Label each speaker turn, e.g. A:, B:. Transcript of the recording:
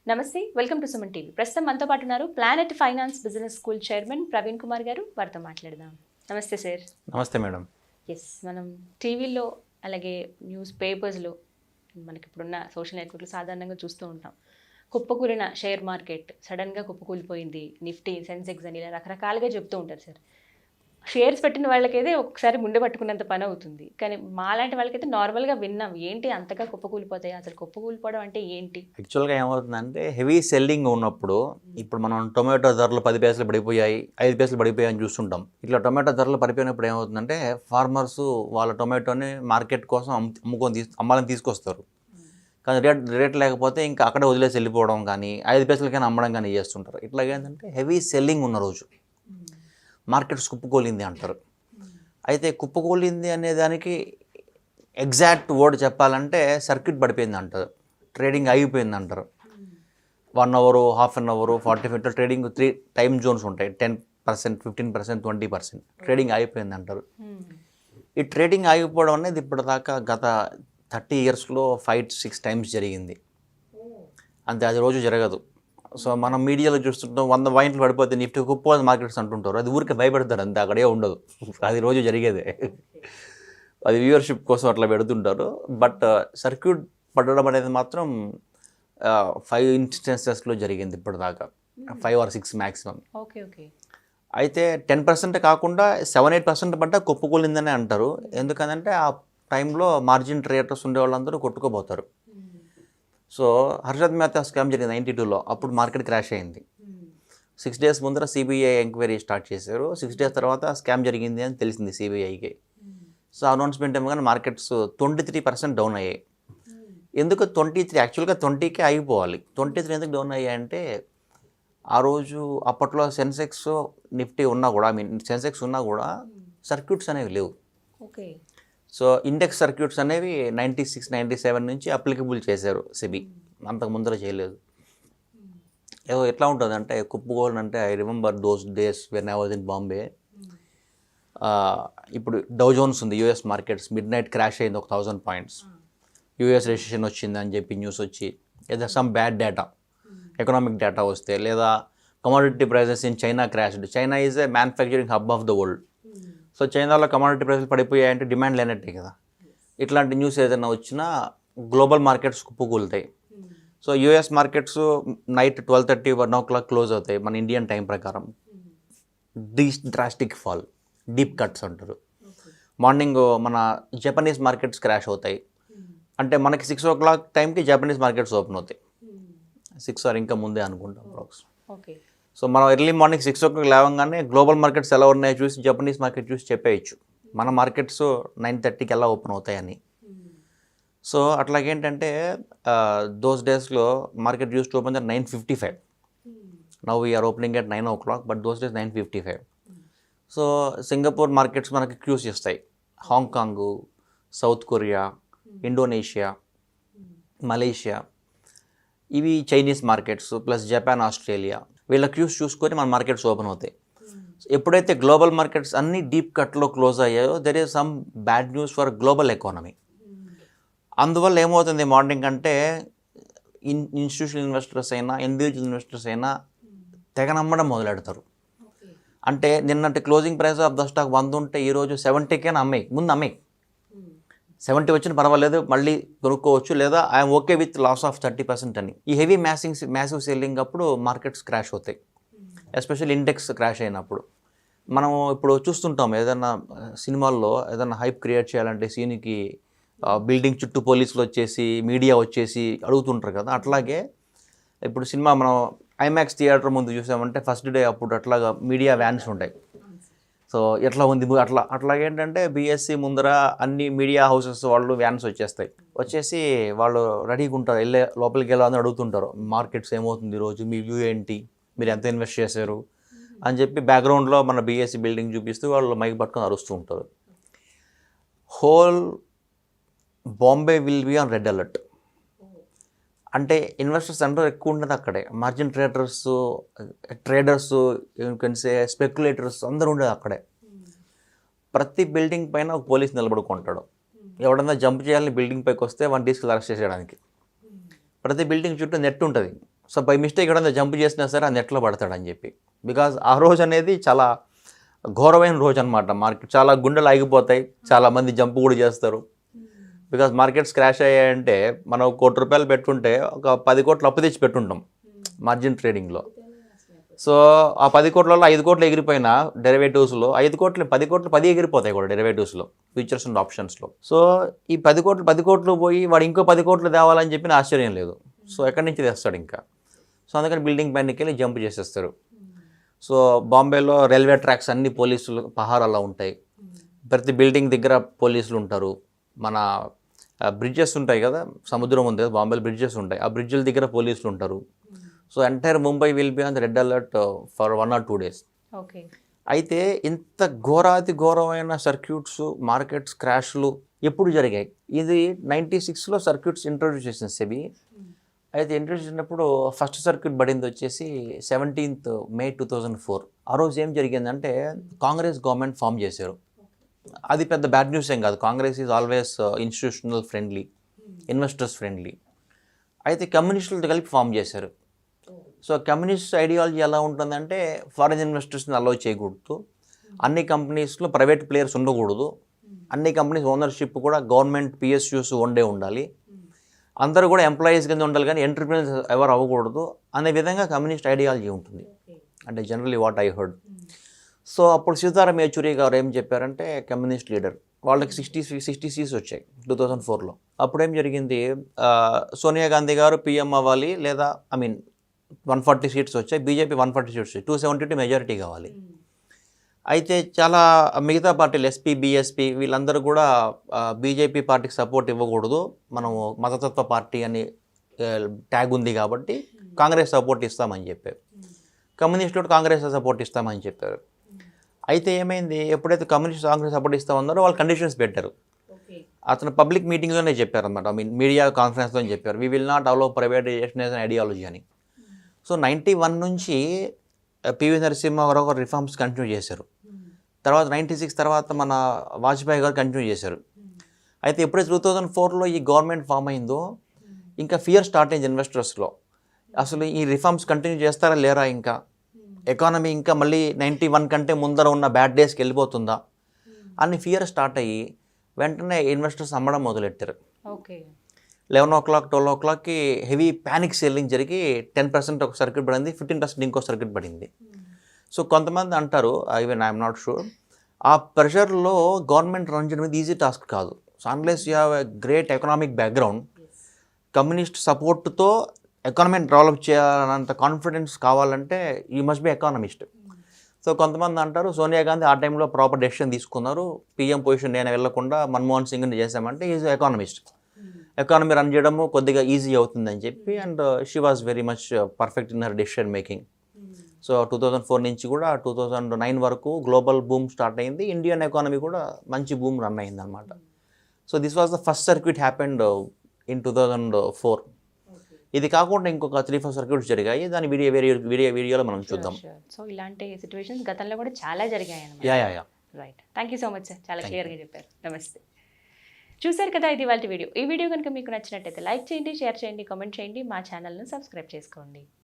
A: నమస్తే, welcome to Suman TV. ప్రస్తుతం మనతో పాటు ఉన్నారు planet finance business school chairman Praveen Kumar గారు. వారితో మాట్లాడదాం. నమస్తే సార్.
B: నమస్తే మేడం.
A: మనం టీవీలో అలాగే న్యూస్ పేపర్స్లో మనకి ఇప్పుడున్న సోషల్ నెట్వర్క్లు సాధారణంగా చూస్తూ ఉంటాం. కుప్పకూలిన షేర్ మార్కెట్, సడన్గా కుప్పకూలిపోయింది, నిఫ్టీ, సెన్సెక్స్ అని ఇలా రకరకాలుగా చెప్తూ ఉంటారు సార్. షేర్స్ పెట్టిన వాళ్ళకైతే ఒక్కసారి గుండె పట్టుకున్నంత పని అవుతుంది, కానీ మాలాంటి వాళ్ళకైతే నార్మల్గా విన్నాం. ఏంటి అంతగా కుప్పకూలిపోతాయి, అసలు కుప్పకూలిపోవడం అంటే ఏంటి?
B: యాక్చువల్గా ఏమవుతుందంటే హెవీ సెల్లింగ్ ఉన్నప్పుడు, ఇప్పుడు మనం టొమాటో ధరలు 10 పైసలు పడిపోయాయి, 5 పైసలు పడిపోయాయి అని చూస్తుంటాం. ఇట్లా టొమాటో ధరలు పడిపోయినప్పుడు ఏమవుతుందంటే ఫార్మర్స్ వాళ్ళ టొమాటోని మార్కెట్ కోసం అమ్మాలని తీసుకొస్తారు. కానీ రేట్ లేకపోతే ఇంకా అక్కడే వదిలేసి వెళ్ళిపోవడం కానీ 5 పైసలకైనా అమ్మడం కానీ చేస్తుంటారు. ఇట్లాగేంటంటే హెవీ సెల్లింగ్ ఉన్న రోజు మార్కెట్స్ కుప్పకూలింది అంటారు. అయితే కుప్పకూలింది అనే దానికి ఎగ్జాక్ట్ వర్డ్ చెప్పాలంటే సర్క్యూట్ పడిపోయింది అంటారు, ట్రేడింగ్ ఆగిపోయింది అంటారు. 1 hour, half an hour, 45 trading 3 time zones ఉంటాయి. 10%, 15%, 20% ట్రేడింగ్ ఆగిపోయింది అంటారు. ఈ ట్రేడింగ్ ఆగిపోవడం అనేది ఇప్పటిదాకా గత 30 ఇయర్స్లో 5-6 టైమ్స్ జరిగింది. అంతే, అది రోజు జరగదు. సో మనం మీడియాలో చూస్తుంటాం, 100 పాయింట్లు పడిపోతే నిఫ్టీ కుప్పని మార్కెట్స్ అంటుంటారు. అది ఊరికి భయపెడతారు, అంతే, అక్కడే ఉండదు. అది రోజు జరిగేదే. అది వ్యూవర్షిప్ కోసం అట్లా పెడుతుంటారు. బట్ సర్క్యూట్ పడడం అనేది మాత్రం 5 ఇన్స్టెన్సెస్లో జరిగింది ఇప్పటిదాకా, 5 or 6 మ్యాక్సిమం. అయితే 10% కాకుండా 7-8% పడ్డా కుప్పకూలిందని అంటారు. ఎందుకంటే ఆ టైంలో మార్జిన్ ట్రేడర్స్ ఉండే వాళ్ళందరూ కొట్టుకోపోతారు. సో హర్షద్ మెహతా స్కామ్ జరిగింది 92లో, అప్పుడు మార్కెట్ క్రాష్ అయింది. 6 days ముందర సిబిఐ ఎంక్వైరీ స్టార్ట్ చేశారు. 6 days తర్వాత స్కామ్ జరిగింది అని తెలిసింది సిబిఐకి. సో అనౌన్స్మెంట్ ఏమో కానీ మార్కెట్స్ 23% డౌన్ అయ్యాయి. ఎందుకు 23? యాక్చువల్గా 20కే ఆగిపోవాలి. 23 ఎందుకు డౌన్ అయ్యాయంటే ఆ రోజు అప్పట్లో సెన్సెక్స్, నిఫ్టీ ఉన్నా కూడా, సెన్సెక్స్ ఉన్నా కూడా సర్క్యూట్స్ అనేవి లేవు. సో ఇండెక్స్ సర్క్యూట్స్ అనేవి 96, 97 నుంచి అప్లికబుల్ చేశారు సిబి, అంతకు ముందర చేయలేదు. ఏదో ఎట్లా ఉంటుంది అంటే కుప్పకూలంటే, I remember those days when I was in Bombay. ఇప్పుడు డౌ జోన్స్ ఉంది, యూఎస్ మార్కెట్స్ మిడ్-నైట్ క్రాష్ అయింది 1000 పాయింట్స్. యూఎస్ రెసిషన్ వచ్చింది అని చెప్పి న్యూస్ వచ్చి, ఏదో some bad data, economic data వస్తే, లేదా commodity prices in China crashed. China is a manufacturing hub of the world. So చైనాలో కమోడిటీ ప్రైస్లు పడిపోయాయంటే డిమాండ్ లేనట్టే కదా. ఇట్లాంటి న్యూస్ ఏదైనా వచ్చినా గ్లోబల్ మార్కెట్స్ కుప్పకూలుతాయి. So US markets night 12:30, 1 o'clock close అవుతాయి మన ఇండియన్ టైం ప్రకారం. డ్రాస్టిక్ ఫాల్, డీప్ కట్స్ అంటారు. మార్నింగ్ మన జపనీస్ మార్కెట్స్ క్రాష్ అవుతాయి. అంటే మనకి 6 o'clock టైంకి జపనీస్ మార్కెట్స్ ఓపెన్ అవుతాయి. 6 or ఇంకా ముందే అనుకుంటాం అప్రాక్స్. సో మనం ఎర్లీ మార్నింగ్ 6 o'clock లేవగానే గ్లోబల్ మార్కెట్స్ ఎలా ఉన్నాయో చూసి, జపనీస్ మార్కెట్ చూసి చెప్పేయచ్చు మన మార్కెట్స్ 9:30కి ఎలా ఓపెన్ అవుతాయని. సో అట్లాగేంటంటే దోస్ డేస్లో market use to open at 9:55. Now we are opening at 9 o'clock, but those days 9:55. So Singapore markets మనకి క్యూస్ ఇస్తాయి. Hong Kong, south Korea, Indonesia, Malaysia, ఇవి Chinese markets, plus Japan, Australia, వీళ్ళ cues చూసుకొని మన markets open అవుతాయి. ఎప్పుడైతే global markets అన్ని deep కట్లో క్లోజ్ అయ్యాయో, there is some bad news for global economy. అందువల్ల ఏమవుతుంది, మార్నింగ్ అంటే ఇన్స్టిట్యూషనల్ ఇన్వెస్టర్స్ అయినా, ఇండివిజువల్ ఇన్వెస్టర్స్ అయినా తెగ నమ్మడం మొదలెడతారు. అంటే నిన్నటి closing price of the stock 100 ఉంటే ఈరోజు 70కే అమ్మాయి, ముందు అమ్మాయి 70 వచ్చిన పర్వాలేదు, మళ్ళీ కొనుక్కోవచ్చు, లేదా I'm okay with loss of 30% అని. ఈ హెవీ మ్యాసివ్ సెల్లింగ్ అప్పుడు మార్కెట్స్ క్రాష్ అవుతాయి, ఎస్పెషల్లీ ఇండెక్స్ క్రాష్ అయినప్పుడు. మనం ఇప్పుడు చూస్తుంటాం, ఏదైనా సినిమాల్లో ఏదైనా హైప్ క్రియేట్ చేయాలంటే సీన్కి బిల్డింగ్ చుట్టూ పోలీసులు వచ్చేసి, మీడియా వచ్చేసి అడుగుతుంటారు కదా. అట్లాగే ఇప్పుడు సినిమా మనం ఐమాక్స్ థియేటర్ ముందు చూసామంటే ఫస్ట్ డే అప్పుడు అట్లాగా మీడియా వ్యాన్స్ ఉంటాయి. సో ఎట్లా ఉంది అట్లాగేంటంటే బీఎస్సీ ముందర అన్ని మీడియా హౌసెస్ వాళ్ళు వ్యాన్స్ వచ్చేసి వాళ్ళు రెడీగా ఉంటారు, లోపలికి వెళ్ళాలని అడుగుతుంటారు, మార్కెట్స్ ఏమవుతుంది ఈరోజు, మీ వ్యూ ఏంటి, మీరు ఎంత ఇన్వెస్ట్ చేశారు అని చెప్పి బ్యాక్గ్రౌండ్లో మన బీఎస్సీ బిల్డింగ్ చూపిస్తూ వాళ్ళు మైక్ పట్టుకొని అరుస్తూ ఉంటారు. Whole Bombay will be on red alert. అంటే ఇన్వెస్టర్స్ అందరూ ఎక్కువ ఉండదు అక్కడే. మార్జిన్ ట్రేడర్స్ సే స్పెక్యులేటర్స్ అందరూ ఉండేది అక్కడే. ప్రతి బిల్డింగ్ పైన ఒక పోలీస్ నిలబడుకుంటాడు. ఎవడన్నా జంప్ చేయాలని బిల్డింగ్ పైకి వస్తే వన్ తీసుకెళ్ళి అరెస్ట్ చేసేయడానికి. ప్రతి బిల్డింగ్ చుట్టూ నెట్ ఉంటుంది, సో బై మిస్టేక్ ఎక్కడైనా జంప్ చేసినా సరే ఆ నెట్లో పడతాడని చెప్పి. బికాజ్ ఆ రోజు అనేది చాలా ఘోరమైన రోజు అనమాట. మార్కెట్ చాలా గుండెలు ఆగిపోతాయి, చాలామంది జంప్ కూడా చేస్తారు. బికాజ్ మార్కెట్స్ క్రాష్ అయ్యాయంటే మనం ₹1,00,00,000 పెట్టుంటే ఒక 10 కోట్లు అప్పు తెచ్చి పెట్టుంటాం మార్జిన్ ట్రేడింగ్లో. సో ఆ 10 కోట్లలో 5 కోట్లు ఎగిరిపోయినా డెరివేటివ్స్లో 5 కోట్లు 10 కోట్లు 10 ఎగిరిపోతాయి కూడా డెరివేటివ్స్లో, ఫ్యూచర్స్ అండ్ ఆప్షన్స్లో. సో ఈ 10 కోట్లు పోయి వాడు ఇంకో 10 కోట్లు తేవాలని చెప్పి ఆశ్చర్యం లేదు. సో ఎక్కడి నుంచి తెస్తాడు ఇంకా. సో అందుకని బిల్డింగ్ పైనకి వెళ్ళి జంప్ చేసేస్తారు. సో బాంబేలో రైల్వే ట్రాక్స్ అన్ని పోలీసులు పహారాలో ఉంటాయి. ప్రతి బిల్డింగ్ దగ్గర పోలీసులు ఉంటారు. మన బ్రిడ్జెస్ ఉంటాయి కదా, సముద్రం ఉంది కదా, బాంబేలో బ్రిడ్జెస్ ఉంటాయి. ఆ బ్రిడ్జ్ల దగ్గర పోలీసులు ఉంటారు. So entire Mumbai will be on the red alert for 1 or 2 days.
A: Okay.
B: అయితే ఇంత ఘోరాతి ఘోరమైన సర్క్యూట్స్, మార్కెట్స్ క్రాష్లు ఎప్పుడు జరిగాయి? ఇది 96లో సర్క్యూట్స్ ఇంట్రొడ్యూస్ చేసింది సెబీ. అయితే ఇంట్రొడ్యూస్ చేసినప్పుడు ఫస్ట్ సర్క్యూట్ పడింది వచ్చేసి 17th May 2004. ఆ రోజు ఏం జరిగిందంటే కాంగ్రెస్ గవర్నమెంట్ ఫామ్ చేశారు. అది పెద్ద బ్యాడ్ న్యూస్ ఏం కాదు. Congress is always institutional friendly, investors friendly. అయితే కమ్యూనిస్టులతో కలిపి ఫామ్ చేశారు. సో కమ్యూనిస్ట్ ఐడియాలజీ ఎలా ఉంటుందంటే ఫారిన్ ఇన్వెస్టర్స్ని అలౌ చేయకూడదు, అన్ని కంపెనీస్లో ప్రైవేట్ ప్లేయర్స్ ఉండకూడదు, అన్ని కంపెనీస్ ఓనర్షిప్ కూడా గవర్నమెంట్ పిఎస్యూస్ ఉండే ఉండాలి, అందరూ కూడా ఎంప్లాయీస్ కింద ఉండాలి కానీ ఎంటర్ప్రీనర్స్ ఎవరు అవ్వకూడదు అనే విధంగా కమ్యూనిస్ట్ ఐడియాలజీ ఉంటుంది. అంటే generally what I heard. So అప్పుడు సీతారాం యేచూరి గారు ఏం చెప్పారంటే కమ్యూనిస్ట్ లీడర్, వాళ్ళకి 60 seats వచ్చాయి 2004లో. అప్పుడు ఏం జరిగింది, సోనియా గాంధీ గారు పిఎం అవ్వాలి, లేదా 140 seats వచ్చాయి, బీజేపీ 140 seats వచ్చాయి, 272 మెజారిటీ కావాలి. అయితే చాలా మిగతా పార్టీలు ఎస్పీ, బీఎస్పీ వీళ్ళందరూ కూడా బీజేపీ పార్టీకి సపోర్ట్ ఇవ్వకూడదు, మనము మతతత్వ పార్టీ అని ట్యాగ్ ఉంది కాబట్టి కాంగ్రెస్ సపోర్ట్ ఇస్తామని చెప్పారు. కమ్యూనిస్టులు కాంగ్రెస్ సపోర్ట్ ఇస్తామని చెప్పారు. అయితే ఏమైంది, ఎప్పుడైతే కమ్యూనిస్ట్ కాంగ్రెస్ సపోర్ట్ ఇస్తామన్నారో వాళ్ళు కండిషన్స్ పెట్టారు. అతను పబ్లిక్ మీటింగ్లోనే చెప్పారు అనమాట, మీడియా కాన్ఫరెన్స్లో చెప్పారు, we will not allow privatisation as an ideology అని. సో 91 నుంచి పివి నరసింహారావు గారు రిఫార్మ్స్ కంటిన్యూ చేశారు. తర్వాత 96 తర్వాత మన వాజ్పేయి గారు కంటిన్యూ చేశారు. అయితే ఎప్పుడైతే 2004లో ఈ గవర్నమెంట్ ఫామ్ అయిందో ఇంకా ఫియర్ స్టార్ట్ అయింది ఇన్వెస్టర్స్లో. అసలు ఈ రిఫార్మ్స్ కంటిన్యూ చేస్తారా లేరా, ఇంకా ఎకానమీ ఇంకా మళ్ళీ 91 కంటే ముందర ఉన్న బ్యాడ్ డేస్కి వెళ్ళిపోతుందా అని ఫియర్ స్టార్ట్ అయ్యి వెంటనే ఇన్వెస్టర్స్ అమ్మడం మొదలెట్టారు.
A: ఓకే.
B: 11 o'clock 12 o'clockకి హెవీ ప్యానిక్ సెల్లింగ్ జరిగి 10% ఒక సర్క్యూట్ పడింది, 15% ఇంకో సర్క్యూట్ పడింది. సో కొంతమంది అంటారు, ఈవెన్ ఐఎమ్ నాట్ షూర్, ఆ ప్రెషర్లో గవర్నమెంట్ రన్ చేయడం ఈజీ టాస్క్ కాదు. So unless you have a great economic background, communist సపోర్ట్తో ఎకానమీని డెవలప్ చేయాలన్నంత కాన్ఫిడెన్స్ కావాలంటే you must be economist. So కొంతమంది అంటారు సోనియా గాంధీ ఆ టైంలో ప్రాపర్ డెసిషన్ తీసుకున్నారు, పిఎం పొజిషన్ నేను వెళ్లకుండా మన్మోహన్ సింగ్ని చేశామంటే ఈజ్ ఎకానమిస్ట్, ఎకానమీ రన్ చేయడము కొద్దిగా ఈజీ అవుతుందని చెప్పి, and she was very much perfect in her decision making. So 2004 నుంచి కూడా 2009 వరకు గ్లోబల్ బూమ్ స్టార్ట్ అయింది, ఇండియన్ ఎకానమీ కూడా మంచి బూమ్ రన్ అయింది అనమాట. So this was the first circuit happened in 2004. ఇది కాకుండా ఇంకొక 3-4 సర్క్యూట్స్ జరిగాయి, దాని వీడియోలో మనం చూద్దాం.
A: సో ఇలాంటి సిచ్యువేషన్స్ గతంలో కూడా చాలా జరిగాయి అన్నమాట.
B: Yeah.
A: Right, thank you so much sir, చాలా క్లియర్గా చెప్పారు. నమస్తే. చూశారు కదా, ఇది ఇవాళ వీడియో. ఈ వీడియో కనుక మీకు నచ్చినట్టయితే లైక్ చేయండి, షేర్ చేయండి, కామెంట్ చేయండి, మా ఛానల్ను సబ్స్క్రైబ్ చేసుకోండి.